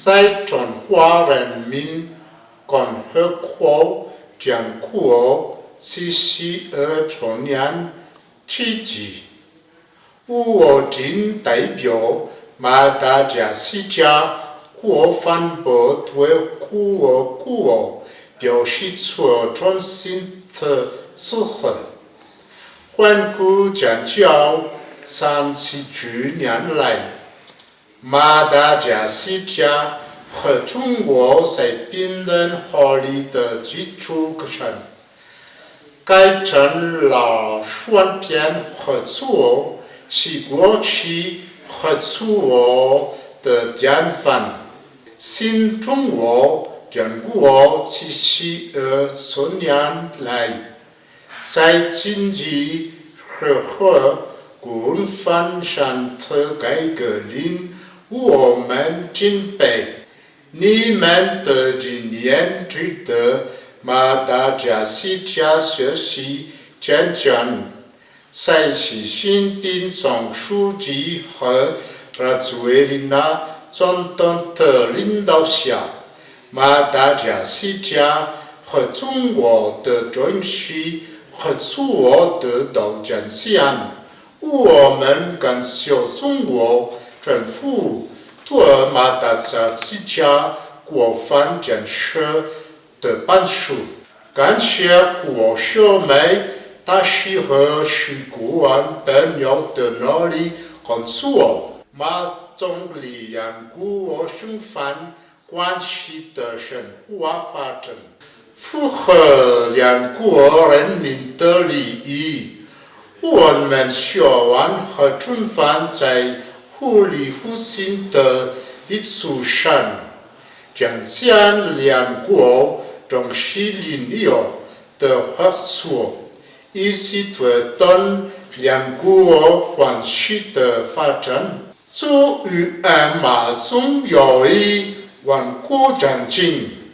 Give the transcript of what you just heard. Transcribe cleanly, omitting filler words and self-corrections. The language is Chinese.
在中华人民共和国建国72周年之际，我谨代表马达加斯加国防部对故我表示出衷心的祝贺。环顾建交37年来，马达加斯加和中国在平等合理的基础上，改成了双边合作，是过去合作的典范。新中国建国72年来，在经济和国防上的改革令我们敬佩。你们的经验值得马达加斯加学习见证。在习近平总书记和拉兹维里纳总统的领导下，马达加斯加和中国的准许合作得到展现。我们感谢中国政府对马达加斯加国防建设的帮助，感谢国小妹大使和使国安朋友的努力工作。马总理让国双方关系的深化发展，符合两国人民的利益。我们希望和中方在互利互信的基础上，增强两国重视领域的合作，以及推动两国关系的发展。祝愿马总友谊万国长进。